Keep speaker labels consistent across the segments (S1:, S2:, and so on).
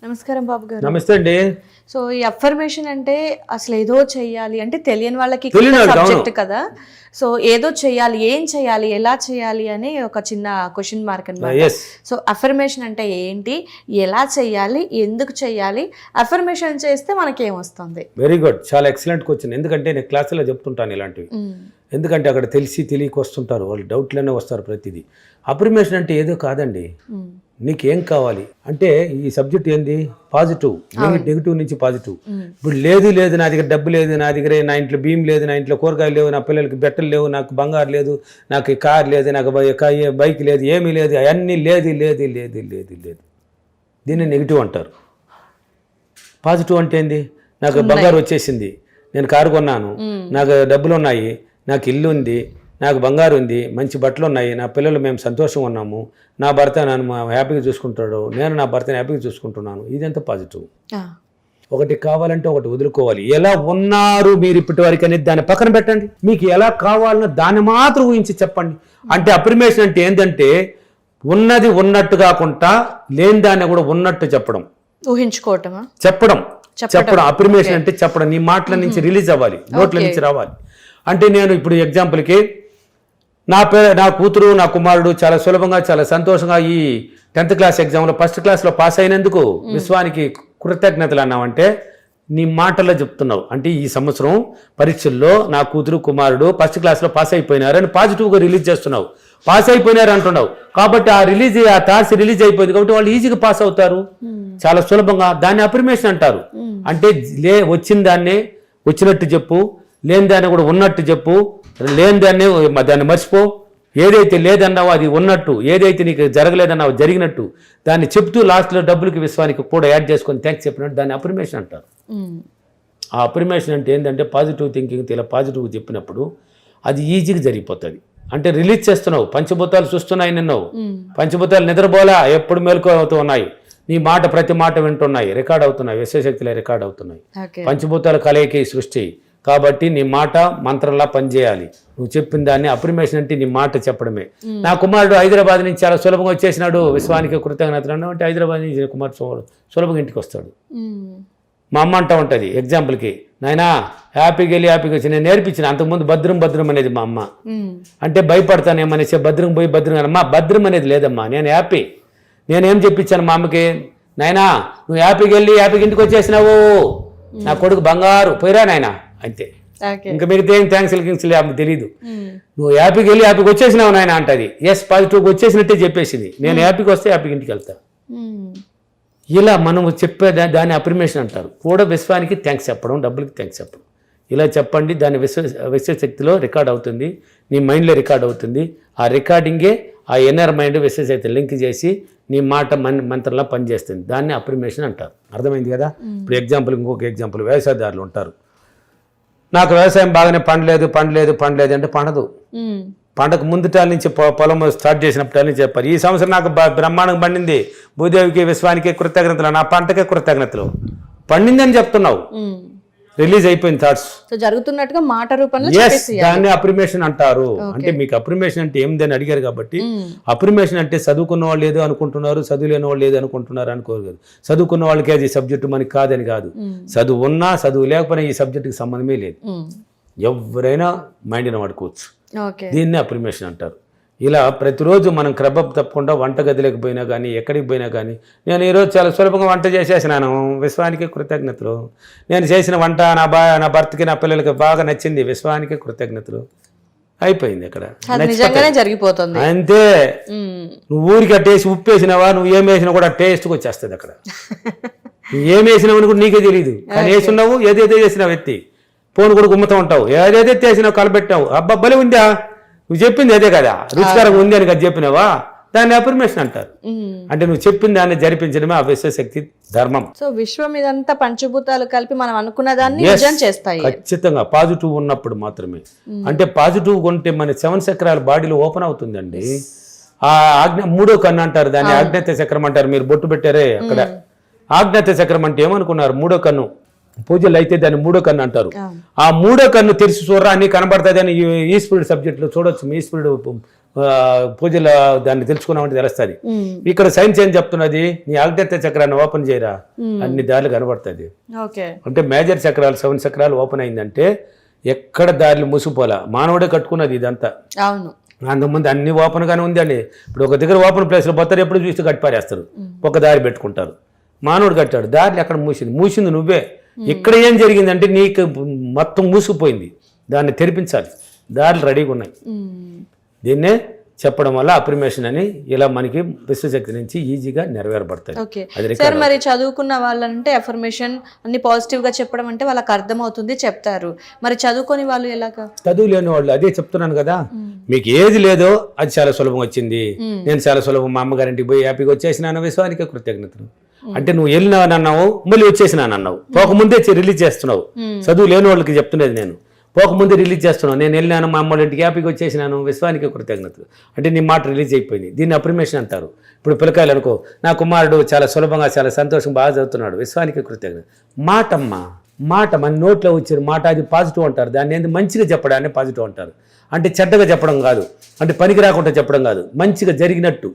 S1: నమస్కారం బాబు గారు.
S2: నమస్తే అండి.
S1: సో ఈ అఫర్మేషన్ అంటే అసలు ఏదో చెయ్యాలి అంటే తెలియని వాళ్ళకి
S2: తెలియని
S1: సబ్జెక్ట్ కదా. సో ఏదో చెయ్యాలి, ఏం చెయ్యాలి, ఎలా చేయాలి అని ఒక చిన్న క్వశ్చన్ మార్క్ అన్నమాట. సో అఫర్మేషన్ అంటే ఏంటి, ఎలా చెయ్యాలి, ఎందుకు చెయ్యాలి, అఫర్మేషన్ చేస్తే మనకి ఏమొస్తుంది?
S2: వెరీ గుడ్, చాలా ఎక్సలెంట్ క్వశ్చన్. ఎందుకంటే నేను క్లాసులో చెప్తుంటాను ఇలాంటివి. ఎందుకంటే అక్కడ తెలిసి తెలియక వస్తుంటారు వాళ్ళు, డౌట్లోనే వస్తారు ప్రతిదీ. అఫర్మేషన్ అంటే ఏదో కాదండి. నీకేం కావాలి అంటే ఈ సబ్జెక్ట్ ఏంది, పాజిటివ్, నెగిటివ్ నుంచి పాజిటివ్. ఇప్పుడు లేదు నా దగ్గర డబ్బు లేదు, నా దగ్గర నా ఇంట్లో బియ్యం లేదు, నా ఇంట్లో కూరగాయలు లేవు, నా పిల్లలకి బట్టలు లేవు, నాకు బంగారు లేదు, నాకు కార్ లేదు, నాకు బైక్ లేదు, ఏమీ లేదు, అవన్నీ లేదు లేదు లేదు లేదు లేదు. దీన్ని నెగిటివ్ అంటారు. పాజిటివ్ అంటే ఏంది, నాకు బంగారు వచ్చేసింది, నేను కారు కొన్నాను, నాకు డబ్బులు ఉన్నాయి, నాకు ఇల్లు ఉంది, నాకు బంగారు ఉంది, మంచి బట్టలు ఉన్నాయి, నా పిల్లలు మేము సంతోషంగా ఉన్నాము, నా భర్త నన్ను హ్యాపీగా చూసుకుంటాడు, నేను నా భర్తని హ్యాపీగా చూసుకుంటున్నాను. ఇదంతా పాజిటివ్. ఒకటి కావాలంటే ఒకటి వదులుకోవాలి. ఎలా ఉన్నారు మీరు ఇప్పటి వరకు అనేది దాన్ని పక్కన పెట్టండి. మీకు ఎలా కావాలన్నా దాన్ని మాత్రం ఊహించి చెప్పండి. అంటే అఫర్మేషన్ అంటే ఏంటంటే ఉన్నది ఉన్నట్టు కాకుండా లేని దాన్ని కూడా ఉన్నట్టు చెప్పడం,
S1: ఊహించుకోవటమా,
S2: చెప్పడం. అఫర్మేషన్ అంటే చెప్పడం, నీ మాటల నుంచి రిలీజ్ అవ్వాలి, నోట్ల నుంచి రావాలి. అంటే నేను ఇప్పుడు ఎగ్జాంపుల్కి నా కూతురు నా కుమారుడు చాలా సులభంగా చాలా సంతోషంగా ఈ 10th క్లాస్ ఎగ్జామ్లో ఫస్ట్ క్లాస్లో పాస్ అయినందుకు విశ్వానికి కృతజ్ఞతలు అన్నావంటే నీ మాటల్లో చెప్తున్నావు. అంటే ఈ సంవత్సరం పరీక్షల్లో నా కూతురు కుమారుడు ఫస్ట్ క్లాస్లో పాస్ అయిపోయినారు అని పాజిటివ్గా రిలీజ్ చేస్తున్నావు. పాస్ అయిపోయినారు అంటున్నావు కాబట్టి ఆ థాట్స్ రిలీజ్ అయిపోయింది కాబట్టి వాళ్ళు ఈజీగా పాస్ అవుతారు చాలా సులభంగా. దాన్ని అఫర్మేషన్ అంటారు. అంటే వచ్చిన దాన్ని వచ్చినట్టు చెప్పు, లేని దాన్ని కూడా ఉన్నట్టు చెప్పు, లేని దాన్ని మర్చిపో. ఏదైతే లేదన్నావో అది ఉన్నట్టు, ఏదైతే నీకు జరగలేదన్నావో జరిగినట్టు దాన్ని చెప్తూ లాస్ట్లో డబ్బులకి విశ్వానికి కూడా యాడ్ చేసుకొని థ్యాంక్స్ చెప్పినట్టు దాన్ని అఫర్మేషన్ అంటారు. ఆ అఫర్మేషన్ అంటే ఏంటంటే పాజిటివ్ థింకింగ్ ఇలా పాజిటివ్ చెప్పినప్పుడు అది ఈజీగా జరిగిపోతుంది. అంటే రిలీజ్ చేస్తున్నావు, పంచభూతాలు చూస్తున్నాయి నిన్నవు, పంచభూతాలు నిద్రపోలా ఎప్పుడు మేలుకో అవుతూ ఉన్నాయి, నీ మాట ప్రతి మాట వింటున్నాయి, రికార్డ్ అవుతున్నాయి, విశ్వశక్తిలో రికార్డ్ అవుతున్నాయి. పంచభూతాల కలయిక సృష్టి కాబట్టి నీ మాట మంత్రంలా పనిచేయాలి. నువ్వు చెప్పిన దాన్ని అఫర్మేషన్ అంటే నీ మాట చెప్పడమే. నా కుమారుడు హైదరాబాద్ నుంచి చాలా సులభంగా వచ్చేసినాడు, విశ్వానికి కృతజ్ఞతలు అంటే హైదరాబాద్ నుంచి కుమారుడు సులభంగా ఇంటికి వస్తాడు. మా అమ్మ అంటూ ఉంటుంది ఎగ్జాంపుల్కి, నాయనా హ్యాపీగా వెళ్ళి హ్యాపీగా వచ్చి నేను నేర్పించిన. అంతకుముందు భద్రం అనేది మా అమ్మ. అంటే భయపడతానేమనేసి భద్రం పోయి భద్రం అమ్మా భద్రం అనేది లేదమ్మా, నేను హ్యాపీ. నేనేం చెప్పించాను మా అమ్మకి, నాయనా నువ్వు హ్యాపీగా వెళ్ళి హ్యాపీగా ఇంటికి వచ్చేసినావు, నా కొడుకు బంగారు పోయిరా నాయనా అంతే. ఇంకా మిగతా ఏం థ్యాంక్స్ ఆమెకు తెలియదు. నువ్వు హ్యాపీకి వెళ్ళి హ్యాపీకి వచ్చేసినావు నాయన అంటది. ఎస్ పాజిటివ్గా వచ్చేసినట్టే చెప్పేసింది. నేను హ్యాపీగా వస్తే హ్యాపీగా ఇంటికి వెళ్తా. ఇలా మనం చెప్పే దాన్ని అఫర్మేషన్ అంటారు. కూడా విశ్వానికి థ్యాంక్స్ చెప్పడం, డబ్బులకి థ్యాంక్స్ చెప్పడం. ఇలా చెప్పండి, దాన్ని విశ్వశక్తిలో రికార్డ్ అవుతుంది, నీ మైండ్లో రికార్డ్ అవుతుంది. ఆ రికార్డింగే ఆ ఇన్నర్ మైండ్ విశ్వశక్తి లింక్ చేసి నీ మాట మంత్రంలా పనిచేస్తుంది. దాన్ని అఫర్మేషన్ అంటారు. అర్థమైంది కదా? ఇప్పుడు ఎగ్జాంపుల్, ఇంకొక ఎగ్జాంపుల్, వ్యవసాయదారులు ఉంటారు. నాకు వ్యవసాయం బాగానే పండలేదు అంటే పండదు. పండగ ముందుటాల నుంచి పొలం స్టార్ట్ చేసినప్పటి నుంచి చెప్పారు, ఈ సంవత్సరం నాకు బ్రహ్మాండంగా పండింది, భూదేవికి విశ్వానికి కృతజ్ఞతలు, నా పంటకే కృతజ్ఞతలు, పండిందని చెప్తున్నావు. రిలీజ్ అయిపోయింది థాట్స్
S1: జరుగుతున్నట్టుగా మాట రూపంలో.
S2: దాన్ని అఫర్మేషన్ అంటారు. అంటే మీకు అఫర్మేషన్ అంటే ఏమిదని అడిగారు కాబట్టి, అఫర్మేషన్ అంటే చదువుకున్న వాళ్ళు ఏదో అనుకుంటున్నారు, చదువు లేని వాళ్ళు ఏదో అనుకుంటున్నారు అనుకోరు కదా. చదువుకున్న వాళ్ళకి అది సబ్జెక్టు మనకి కాదని కాదు, చదువు ఉన్నా చదువు లేకపోయినా ఈ సబ్జెక్టుకి సంబంధమే లేదు. ఎవరైనా మైండ్ని వాడుకోవచ్చు. దీన్ని అఫర్మేషన్ అంటారు. ఇలా ప్రతిరోజు మనం క్రమం తప్పకుండా వంటగదిలోకి పోయినా కానీ ఎక్కడికి పోయినా కానీ, నేను ఈరోజు చాలా సులభంగా వంట చేసేసినాను, విశ్వానికి కృతజ్ఞతలు, నేను చేసిన వంట నా భర్తకి నా పిల్లలకి బాగా నచ్చింది, విశ్వానికి కృతజ్ఞతలు, అయిపోయింది. అక్కడ
S1: జరిగిపోతుంది
S2: అంతే. నువ్వు ఊరికి టేస్ట్ ఉప్పు వేసినావా, నువ్వు ఏం వేసినా కూడా టేస్ట్కి వచ్చేస్తుంది. అక్కడ నువ్వు ఏం వేసినావు కూడా నీకే తెలియదు, కానీ వేసున్నావు, ఏదైతే చేసినావు ఎత్తి ఫోన్ కూడా గుమ్మతూ ఉంటావు, ఏదైతే వేసినావు కలబెట్టావు, అబ్బా బలి ఉందా, నువ్వు చెప్పింది అదే కదా, రుచికరంగా ఉంది అని కదా చెప్పినావా, దాన్ని అఫర్మేషన్ అంటారు. అంటే నువ్వు చెప్పిన దాన్ని జరిపించడమే ఆ విశ్వశక్తి ధర్మం.
S1: సో విశ్వం ఇదంతా పంచభూతాలు కలిపి మనం అనుకున్న దాన్ని నిజం చేస్తాయి.
S2: ఖచ్చితంగా పాజిటివ్ ఉన్నప్పుడు మాత్రమే. అంటే పాజిటివ్ ఉంటే మన 7 చక్రాల బాడీలో ఓపెన్ అవుతుందండి. ఆ మూడో కన్ను అంటారు, దాన్ని ఆజ్ఞాత చక్రం అంటారు. మీరు బొట్టు పెట్టారే అక్కడ, ఆజ్ఞాత చక్రం అంటే ఏమనుకున్నారు, మూడో కన్ను. పూజలు అయితే దాన్ని మూడో కన్ను అంటారు. ఆ మూడో కన్ను తెరిచి చూడరా అన్ని కనబడుతుంది అని ఈ స్పిరిట్ సబ్జెక్ట్లో చూడొచ్చు. మీ స్పిరిట్ పూజలో దాన్ని తెలుసుకున్నామంటే తెలుస్తుంది. ఇక్కడ సైన్స్ ఏం చెప్తున్నది, నీ ఆజ్ఞాత చక్రాన్ని ఓపెన్ చేయరా, అన్ని దారులు కనబడుతుంది. అంటే మేజర్ చక్రాలు 7 చక్రాలు ఓపెన్ అయిందంటే ఎక్కడ దారిలు మూసిపోలా, మానవుడే కట్టుకున్నది ఇదంతా.
S1: అవును,
S2: అంతకుముందు అన్ని ఓపెన్ గానే ఉంది అండి. ఇప్పుడు ఒక దగ్గర ఓపెన్ ప్లేస్లో పోతారు, ఎప్పుడు చూస్తే కట్టిపారేస్తారు, ఒక దారి పెట్టుకుంటారు. మానవుడు కట్టాడు, దారిని ఎక్కడ మూసింది నువ్వే. ఇక్కడ ఏం జరిగిందంటే నీకు మొత్తం మూసుకుపోయింది, దాన్ని తెరిపించాలి, దారులు రెడీగా ఉన్నాయి. దీన్నే చెప్పడం వల్ల అప్రిమేషన్ అని ఇలా మనకి విశ్వశక్తి నుంచి ఈజీగా నెరవేరబడతాయి.
S1: ఓకే సార్, మరి చదువుకున్న వాళ్ళంటే అఫర్మేషన్ అన్ని పాజిటివ్ గా చెప్పడం అంటే వాళ్ళకి అర్థమవుతుంది, చెప్తారు. మరి చదువుకొని వాళ్ళు ఎలాగా?
S2: చదువు లేని వాళ్ళు, అదే చెప్తున్నాను కదా, మీకు ఏది లేదో అది చాలా సులభం వచ్చింది. నేను చాలా సులభం మా అమ్మగారింటికి పోయి హ్యాపీగా వచ్చేసినాను, విశ్వానికి కృతజ్ఞతలు. అంటే నువ్వు వెళ్ళినావన్నావు, మళ్ళీ వచ్చేసినానన్నావు, పోకముందే రిలీజ్ చేస్తున్నావు. చదువు లేని వాళ్ళకి చెప్తున్నది నేను, పోకముందే రిలీజ్ చేస్తున్నావు. నేను వెళ్ళినాను, మా అమ్మ ఇంటికి హ్యాపీగా వచ్చేసినాను, విశ్వానికి కృతజ్ఞతలు. అంటే నీ మాట రిలీజ్ అయిపోయింది. దీన్ని అప్రిమేషన్ అంటారు. ఇప్పుడు పిల్లకాయలు అనుకో, నా కుమారుడు చాలా సులభంగా చాలా సంతోషంగా బాగా చదువుతున్నాడు, విశ్వానికి కృతజ్ఞత. మాట మన నోట్లో వచ్చిన మాట, అది పాజిటివ్ అంటారు. దాన్ని ఏంది మంచిగా చెప్పడాన్ని పాజిటివ్ అంటారు. అంటే చెడ్డగా చెప్పడం కాదు, అంటే పనికి రాకుండా చెప్పడం కాదు, మంచిగా జరిగినట్టు,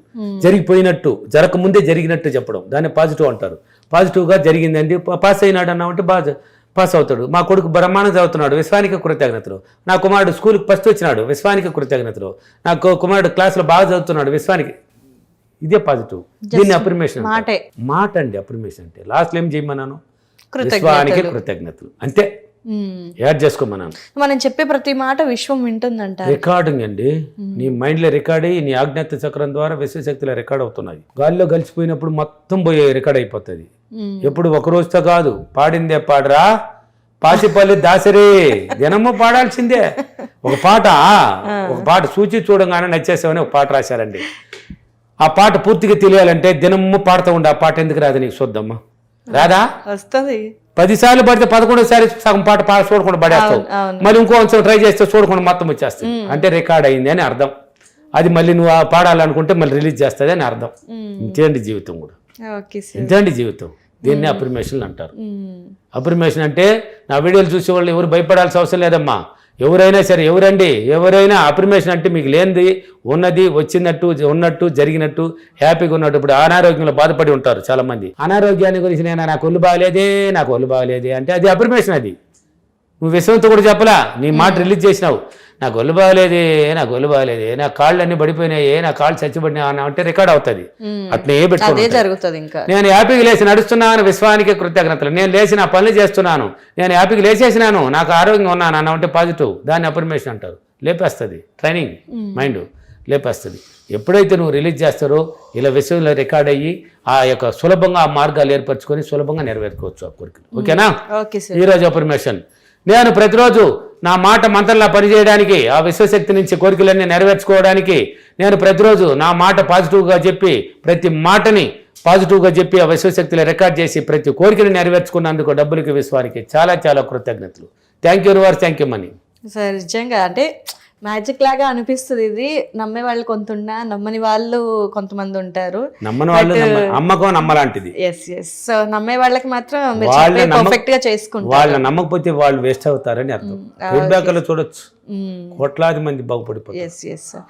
S2: జరిగిపోయినట్టు, జరగకముందే జరిగినట్టు చెప్పడం, దాన్ని పాజిటివ్ అంటారు. పాజిటివ్గా జరిగిందండి, పాస్ అయినాడు అన్నామంటే బాగా పాస్ అవుతాడు. మా కొడుకు బ్రహ్మాండం చదువుతున్నాడు, విశ్వానికి కృతజ్ఞతలు. నా కుమారుడు స్కూల్కి ఫస్ట్ వచ్చినాడు, విశ్వానికి కృతజ్ఞతలు. నా కుమారుడు క్లాస్లో బాగా చదువుతున్నాడు, విశ్వానికి. ఇదే పాజిటివ్. దీన్ని అప్రిమేషన్ మాట అండి. అప్రిమేషన్ అంటే లాస్ట్లో ఏం చేయమన్నాను, విశ్వానికి కృతజ్ఞతలు, అంతే. యాడ్ చేసుకోమన్నాను.
S1: మనం చెప్పే ప్రతి మాట విశ్వం వింటుందంట.
S2: రికార్డింగ్ అండి, నీ మైండ్లో రికార్డ్ అయ్యి నీ ఆజ్ఞాత చక్రం ద్వారా విశ్వశక్తిలో రికార్డ్ అవుతున్నాయి. గాలిలో కలిసిపోయినప్పుడు మొత్తం పోయి రికార్డ్ అయిపోతుంది. ఎప్పుడు ఒక రోజుతో కాదు, పాడిందే పాడరా పాసిపల్లి దాసరి, దినము పాడాల్సిందే. ఒక పాట సూచి చూడంగానే నచ్చేసామని ఒక పాట రాశారండి. ఆ పాట పూర్తిగా తెలియాలంటే దినము పాడుతూ ఉండే. ఆ పాట ఎందుకు రాదు నీకు చూద్దామా? రాదా?
S1: వస్తుంది.
S2: 10 సార్లు పడితే 11సారి సగం పాట చూడకుండా పడేస్తావు, మళ్ళీ ఇంకో ట్రై చేస్తే చూడకుండా మొత్తం వచ్చేస్తుంది. అంటే రికార్డ్ అయింది అని అర్థం. అది మళ్ళీ నువ్వు పాడాలనుకుంటే మళ్ళీ రిలీజ్ చేస్తుంది అని అర్థం. ఇంతేంటి జీవితం కూడా, ఇంతేంటి జీవితం. దీన్ని అప్రిమేషన్ అంటారు. అప్రిమేషన్ అంటే నా వీడియోలు చూసే వాళ్ళు ఎవరు భయపడాల్సిన అవసరం లేదమ్మా. ఎవరైనా సరే, ఎవరైనా అప్రిమేషన్ అంటే మీకు లేనిది ఉన్నది, వచ్చినట్టు, ఉన్నట్టు, జరిగినట్టు, హ్యాపీగా ఉన్నట్టు. ఇప్పుడు అనారోగ్యంలో బాధపడి ఉంటారు చాలామంది. అనారోగ్యాన్ని గురించి నాకు ఒళ్ళు బాగలేదే అంటే అది అప్రిమేషన్. అది నువ్వు విశ్వంతో కూడా చెప్పలా, నీ మాట రిలీజ్ చేసినావు. నాకు ఒళ్ళు బాగలేదే, నా కాళ్ళు అన్ని పడిపోయినాయి, నా కాళ్ళు చచ్చిపడినా అంటే రికార్డ్ అవుతుంది. అట్లే
S1: జరుగుతుంది. ఇంకా నేను
S2: హ్యాపీగా లేచి నడుస్తున్నాను, విశ్వానికి కృతజ్ఞతలు. నేను లేచి నా పనులు చేస్తున్నాను, నేను హ్యాపీగా లేచేసినాను, నాకు ఆరోగ్యంగా ఉన్నాను అన్న అంటే పాజిటివ్. దాన్ని అప్రిమేషన్ అంటారు. లేపేస్తుంది ట్రైనింగ్, మైండ్ లేపేస్తుంది. ఎప్పుడైతే నువ్వు రిలీజ్ చేస్తారో ఇలా విశ్వంలో రికార్డ్ అయ్యి ఆ యొక్క సులభంగా ఆ మార్గాలు ఏర్పరచుకొని సులభంగా నెరవేర్చుకోవచ్చు ఆ కోరికలు. ఓకేనా? ఈరోజు అప్రిమేషన్. నేను ప్రతిరోజు నా మాట మంత్రంలా పనిచేయడానికి, ఆ విశ్వశక్తి నుంచి కోరికలన్నీ నెరవేర్చుకోవడానికి నేను ప్రతిరోజు నా మాట పాజిటివ్గా చెప్పి, ప్రతి మాటని పాజిటివ్గా చెప్పి ఆ విశ్వశక్తిలో రికార్డ్ చేసి ప్రతి కోరికని నెరవేర్చుకున్నందుకు డబ్బులకి, విశ్వానికి చాలా చాలా కృతజ్ఞతలు. Thank you universe, thank you money.
S1: Sir నిజంగా అంటే మ్యాజిక్ లాగా అనిపిస్తుంది. ఇది నమ్మే వాళ్ళు కొంతున్నా, నమ్మని వాళ్ళు కొంతమంది ఉంటారు.
S2: నమ్మని వాళ్ళు అమ్మకం నమ్మలాంటిది.
S1: సో నమ్మే వాళ్ళకి మాత్రం పర్ఫెక్ట్ గా చేసుకుంటారు.
S2: వాళ్ళని నమ్మకపోతే వాళ్ళు వేస్ట్ అవుతారని అర్థం. ఫీడ్బ్యాక్ లో చూడొచ్చు, కోట్లాది మంది బాగుపడిపోతారు.